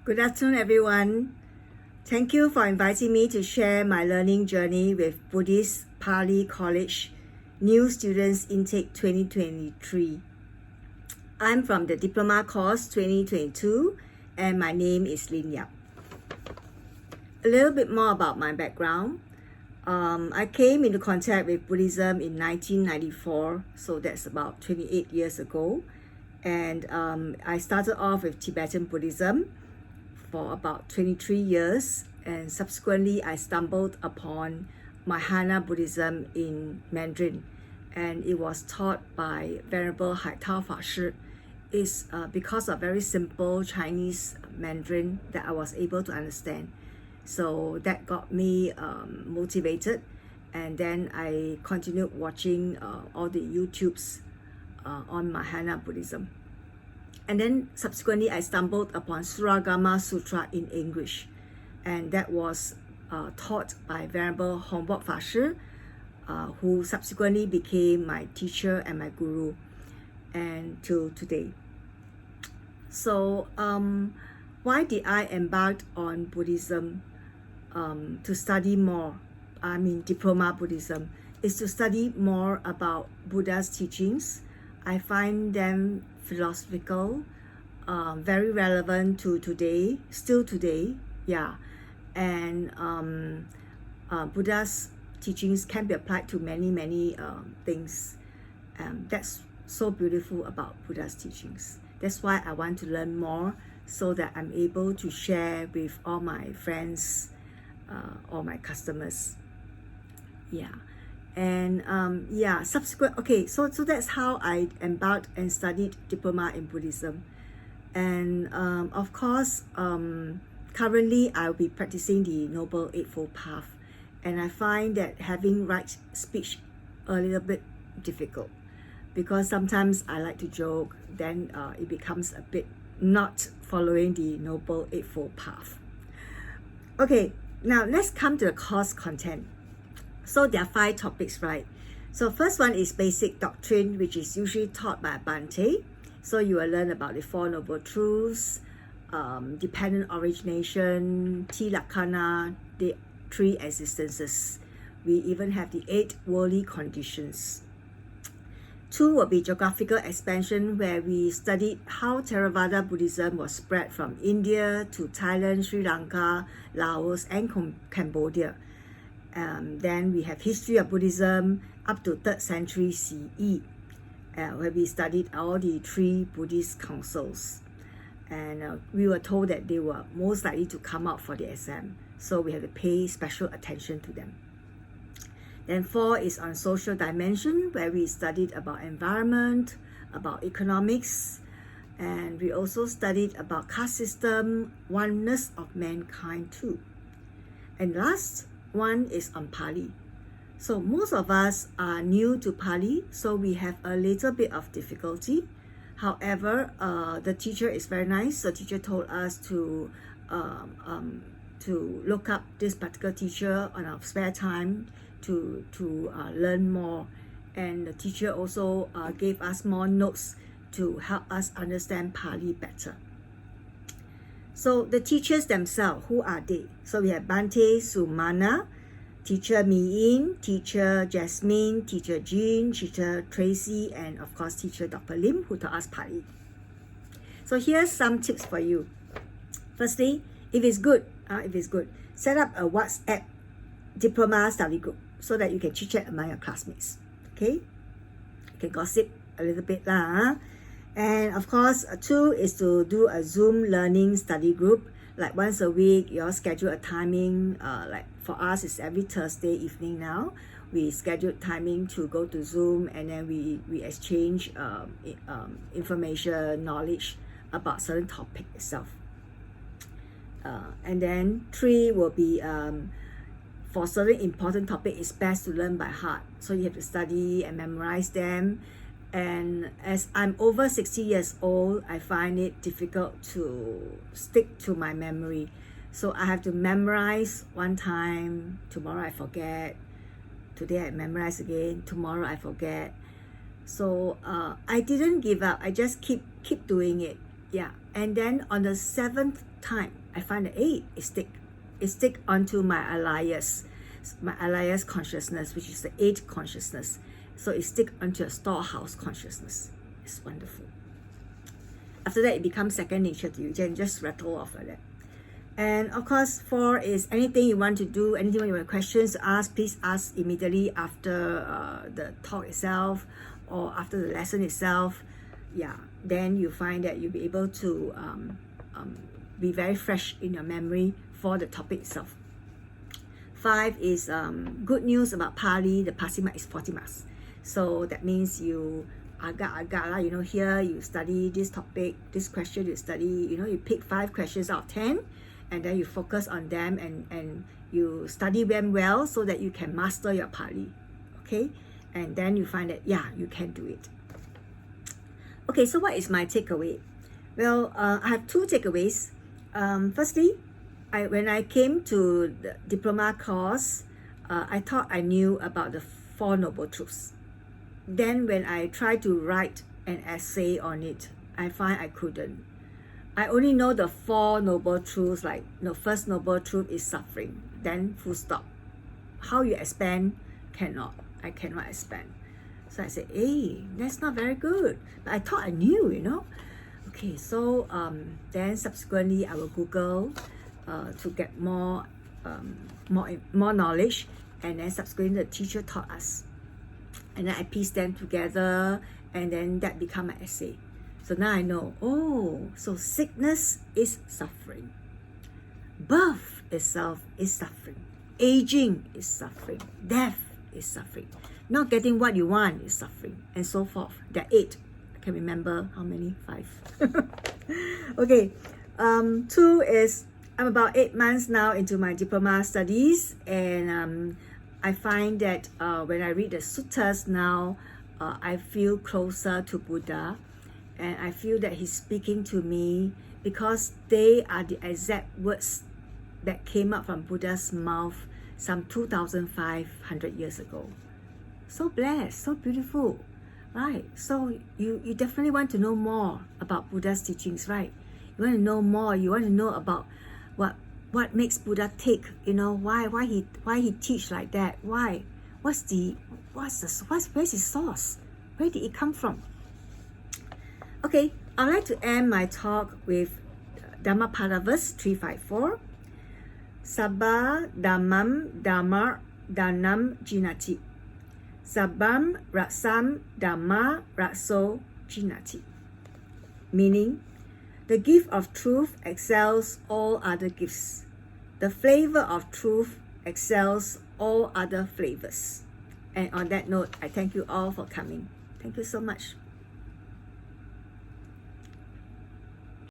Good afternoon, everyone. Thank you for inviting me to share my learning journey with Buddhist Pali College New Students Intake 2023. I'm from the Diploma course 2022 and my name is Lynn. A little bit more about my background. I came into contact with Buddhism in 1994, so that's about 28 years ago. And I started off with Tibetan Buddhism for about 23 years, and subsequently I stumbled upon Mahayana Buddhism in Mandarin, and it was taught by Venerable Haitao Fa Shi. It's because of very simple Chinese Mandarin that I was able to understand. So that got me motivated, and then I continued watching all the YouTubes on Mahayana Buddhism. And then subsequently I stumbled upon Suragama Sutra in English, and that was taught by Venerable Homburg Fa Shi, who subsequently became my teacher and my guru, and till today. So why did I embark on Buddhism to study more? I mean, Diploma Buddhism is to study more about Buddha's teachings. I find them philosophical, very relevant to today, still today, yeah. And Buddha's teachings can be applied to many things. That's so beautiful about Buddha's teachings. That's why I want to learn more, so that I'm able to share with all my friends, all my customers. Yeah. And so that's how I embarked and studied Diploma in Buddhism. And of course, currently I'll be practicing the Noble Eightfold Path, and I find that having right speech a little bit difficult, because sometimes I like to joke, then it becomes a bit not following the Noble Eightfold Path. Okay, now let's come to the course content. So there are 5 topics, right? So first one is basic doctrine, which is usually taught by Bhante. So you will learn about the 4 Noble Truths, dependent origination, Tilakkhana, the 3 existences. We even have the 8 worldly conditions. 2 will be geographical expansion, where we studied how Theravada Buddhism was spread from India to Thailand, Sri Lanka, Laos, and Cambodia. Then we have history of Buddhism up to 3rd century CE, where we studied all the 3 Buddhist councils. And we were told that they were most likely to come out for the exam, so we have to pay special attention to them. Then 4 is on social dimension, where we studied about environment, about economics, and we also studied about caste system, oneness of mankind too. And last one is on Pali. So most of us are new to Pali, so we have a little bit of difficulty. However, the teacher is very nice. The teacher told us to look up this particular teacher on our spare time to learn more. And the teacher also gave us more notes to help us understand Pali better. So the teachers themselves, who are they? So we have Bhante Sumana, teacher Mi-in, teacher Jasmine, teacher Jean, teacher Tracy, and of course teacher Dr. Lim, who taught us Pali. So here's some tips for you. Firstly, if it's good, set up a WhatsApp Diploma study group so that you can chit-chat among your classmates. Okay? You can gossip a little bit lah. And of course, 2 is to do a Zoom learning study group. Like once a week, you all schedule a timing. Like for us, it's every Thursday evening now. We schedule timing to go to Zoom, and then we exchange information, knowledge about certain topic itself. And then 3 will be for certain important topic, it's best to learn by heart. So you have to study and memorize them. And as I'm over 60 years old, I find it difficult to stick to my memory. So I have to memorize one time, tomorrow I forget, today I memorize again, tomorrow I forget. So I didn't give up, I just keep doing it. Yeah, and then on the 7th time, I find that, hey, it stick onto my alias consciousness, which is the 8th consciousness. So it stick onto a storehouse consciousness. It's wonderful. After that, it becomes second nature to you. You can just rattle off like that. And of course, 4 is anything you want to do, anything you want questions to ask, please ask immediately after the talk itself or after the lesson itself. Yeah, then you find that you'll be able to be very fresh in your memory for the topic itself. 5 is good news about Pali. The passing mark is 40 marks. So that means you agak lah, you know, here you study this topic, this question you study, you know, you pick 5 questions out of 10 and then you focus on them and you study them well so that you can master your Pali. Okay, and then you find that, yeah, you can do it. Okay, so what is my takeaway? Well, I have 2 takeaways. Firstly, when I came to the diploma course, I thought I knew about the 4 noble truths. Then when I tried to write an essay on it, I find I couldn't. I only know the 4 noble truths, like the first noble truth is suffering, then full stop. How you expand? Cannot. I cannot expand. So I said, hey, that's not very good. But I thought I knew, you know. Okay, so then subsequently I will Google to get more knowledge, and then subsequently the teacher taught us. And then I pieced them together, and then that became my essay. So now I know, oh, so sickness is suffering. Birth itself is suffering. Aging is suffering. Death is suffering. Not getting what you want is suffering, and so forth. There are 8. I can remember how many? 5. Okay. 2 is I'm about 8 months now into my diploma studies, and I find that when I read the suttas now, I feel closer to Buddha, and I feel that he's speaking to me because they are the exact words that came up from Buddha's mouth some 2,500 years ago. So blessed, so beautiful, right? So you definitely want to know more about Buddha's teachings, right? You want to know more. You want to know about what makes Buddha tick, you know, why he teach like that, why, where's his source, where did it come from? Okay, I'd like to end my talk with Dhammapada verse 354. Sabba dhammam dhamma dhanam jinati. Sabbam raksam dhamma rakso jinati. Meaning, the gift of truth excels all other gifts. The flavor of truth excels all other flavors. And on that note, I thank you all for coming. Thank you so much.